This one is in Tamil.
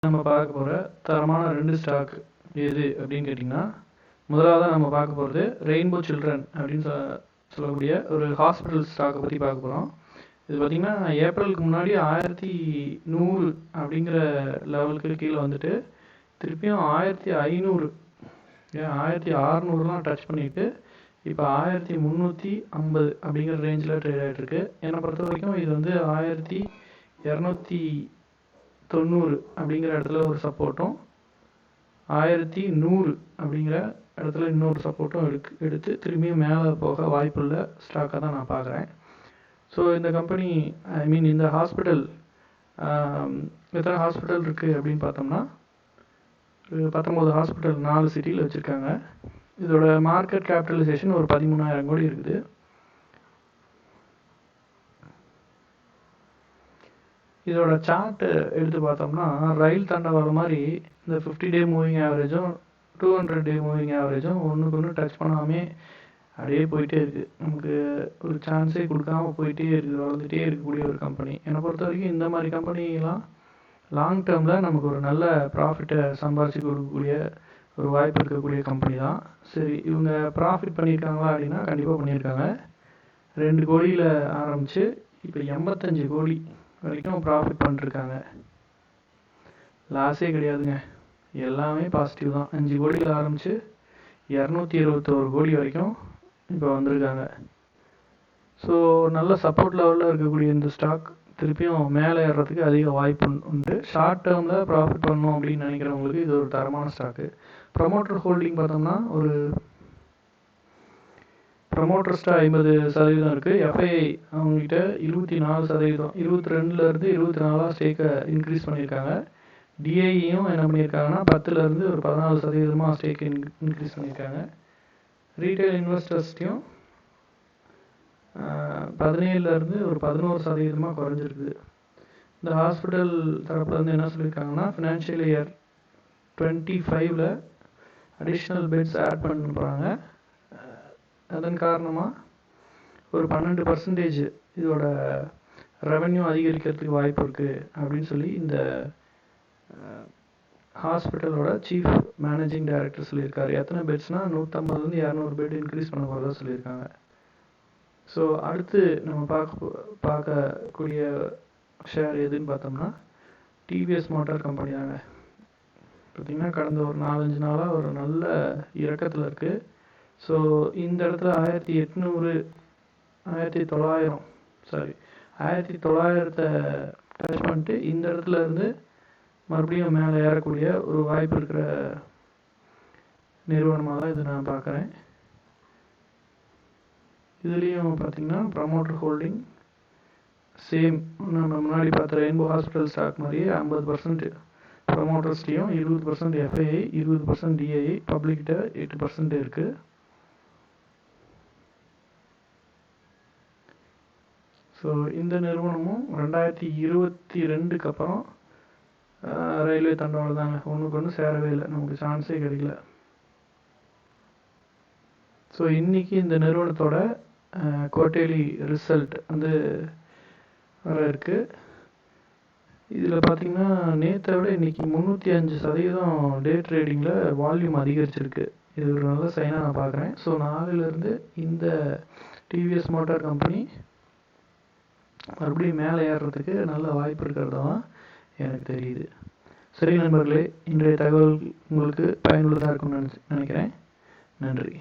நம்ம பார்க்க போகிற தரமான 2 ஸ்டாக் எது அப்படின்னு கேட்டிங்கன்னா, முதலாவதாக நம்ம பார்க்க போகிறது ரெயின்போ சில்ட்ரன் அப்படின்னு சொல்லக்கூடிய ஒரு ஹாஸ்பிட்டல் ஸ்டாக்கை பற்றி பார்க்க போகிறோம். இது பார்த்திங்கன்னா ஏப்ரலுக்கு முன்னாடி 1100 அப்படிங்கிற லெவலுக்கு கீழே வந்துட்டு திருப்பியும் 1500 1600லாம் டச் பண்ணிவிட்டு இப்போ 1350 அப்படிங்கிற ரேஞ்சில் ட்ரேட் ஆகிட்டுருக்கு. என்னை பொறுத்த வரைக்கும் இது வந்து 1290 அப்படிங்கிற இடத்துல ஒரு சப்போர்ட்டும் 1100 அப்படிங்கிற இடத்துல இன்னொரு சப்போர்ட்டும் எடுத்து திரும்பியும் மேலே போக வாய்ப்புள்ள ஸ்டாக்காக தான் நான் பார்க்குறேன். ஸோ இந்த கம்பெனி இந்த ஹாஸ்பிட்டல் எத்தனை ஹாஸ்பிட்டல் இருக்குது அப்படின்னு பார்த்தோம்னா 19 ஹாஸ்பிட்டல் 4 சிட்டியில் வச்சுருக்காங்க. இதோட மார்க்கெட் கேபிட்டலைசேஷன் ஒரு 13,000 கோடி இருக்குது. இதோட சார்ட்டு எடுத்து பார்த்தோம்னா ரயில் தண்டவாளம் மாதிரி இந்த 50 டே மூவிங் ஆவரேஜும் 200 டே மூவிங் ஆவரேஜும் ஒன்றுக்கு ஒன்று டச் பண்ணாமே அப்படியே போயிட்டே இருக்குது. நமக்கு ஒரு சான்ஸே கொடுக்காம போயிட்டே இருக்குது, வளர்ந்துட்டே இருக்கக்கூடிய ஒரு கம்பெனி. என்னை பொறுத்த வரைக்கும் இந்த மாதிரி கம்பெனிலாம் லாங் டேர்மில் நமக்கு ஒரு நல்ல ப்ராஃபிட்டை சம்பாரிச்சு கொடுக்கக்கூடிய ஒரு வாய்ப்பு இருக்கக்கூடிய கம்பெனி தான். சரி, இவங்க ப்ராஃபிட் பண்ணியிருக்காங்களா அப்படின்னா கண்டிப்பாக பண்ணியிருக்காங்க. 2 கோடியில் ஆரம்பித்து இப்போ 85 கோடி வரைக்கும் ப்ராஃபிட் பண்ணிருக்காங்க. லாஸே கிடையாதுங்க, எல்லாமே பாசிட்டிவ் தான். 5 கோடியில் ஆரம்பித்து 221 கோடி வரைக்கும் இப்போ வந்திருக்காங்க. ஸோ நல்ல சப்போர்ட் லெவலில் இருக்கக்கூடிய இந்த ஸ்டாக் திருப்பியும் மேலே ஏறுறதுக்கு அதிக வாய்ப்பு உண்டு. ஷார்ட் டேர்மில் ப்ராஃபிட் பண்ணணும் அப்படின்னு நினைக்கிறவங்களுக்கு இது ஒரு தரமான ஸ்டாக்கு. ப்ரமோட்டர் ஹோல்டிங் பார்த்தோம்னா ஒரு ப்ரமோட்டர்ஸ்ட்டு 50% இருக்குது. எஃப்ஐஐ அவங்ககிட்ட 24%, 22லேருந்து 24 ஸ்டேக்கை இன்க்ரீஸ் பண்ணியிருக்காங்க. டிஐயும் என்ன பண்ணியிருக்காங்கன்னா 10லேருந்து ஒரு 14% ஸ்டேக்கை இன்க்ரீஸ் பண்ணியிருக்காங்க. ரீட்டைல் இன்வெஸ்டர்ஸ்டையும் 17லேருந்து ஒரு 11% குறைஞ்சிருக்குது. இந்த ஹாஸ்பிட்டல் தரப்புலேருந்து என்ன சொல்லியிருக்காங்கன்னா ஃபினான்ஷியல் இயர் 25ல் அடிஷ்னல் பெட்ஸ் ஆட் பண்ண போகிறாங்க. அதன் காரணமாக ஒரு 12% இதோட ரெவென்யூ அதிகரிக்கிறதுக்கு வாய்ப்பு இருக்குது அப்படின்னு சொல்லி இந்த ஹாஸ்பிட்டலோட சீஃப் மேனேஜிங் டைரக்டர் சொல்லியிருக்காரு. எத்தனை பெட்ஸ்னால் 150லேருந்து 200 பெட் இன்க்ரீஸ் பண்ண போகிறதா சொல்லியிருக்காங்க. ஸோ அடுத்து நம்ம பார்க்கக்கூடிய ஷேர் எதுன்னு பார்த்தோம்னா டிவிஎஸ் மோட்டார் கம்பெனி தாங்க. பார்த்திங்கன்னா கடந்த ஒரு 4-5 நாளாக ஒரு நல்ல இறக்கத்தில் இருக்குது. ஸோ இந்த இடத்துல 1900 டச் பண்ணிட்டு இந்த இடத்துல இருந்து மறுபடியும் மேலே ஏறக்கூடிய ஒரு வாய்ப்பு இருக்கிற நிறுவனமாக தான் இது நான் பார்க்குறேன். இதுலேயும் பார்த்திங்கன்னா ப்ரமோட்டர் ஹோல்டிங் சேம் நம்ம முன்னாடி பார்த்த ரெயின்போ ஹாஸ்பிட்டல் ஸ்டாக் மாதிரியே 50% ப்ரமோட்டர்ஸ்லேயும் 20% எஃப்ஐஐ, 20% டிஐஐ, பப்ளிக்கிட்ட 8% இருக்குது. ஸோ இந்த நிறுவனமும் 2022க்கு அப்புறம் ரயில்வே தண்டவாளம் தாங்க, ஒன்றுக்கு ஒன்று சேரவே இல்லை, நமக்கு சான்ஸே கிடைக்கல. ஸோ இன்றைக்கி இந்த நிறுவனத்தோட குவார்ட்டர்லி ரிசல்ட் வந்து வர இருக்குது. இதில் பார்த்திங்கன்னா நேற்றை விட இன்றைக்கி 305% டே ட்ரேடிங்கில் வால்யூம் அதிகரிச்சிருக்கு. இது ஒரு நல்ல சைனாக நான் பார்க்குறேன். ஸோ நாளையிலேருந்து இந்த டிவிஎஸ் மோட்டார் கம்பெனி மறுபடியும் மேலே ஏறுறதுக்கு நல்ல வாய்ப்பு இருக்கிறது தான் எனக்கு தெரியுது. சரி நண்பர்களே, இன்றைய தகவல் உங்களுக்கு பயனுள்ளதாக இருக்கும்னு நினைக்கிறேன். நன்றி.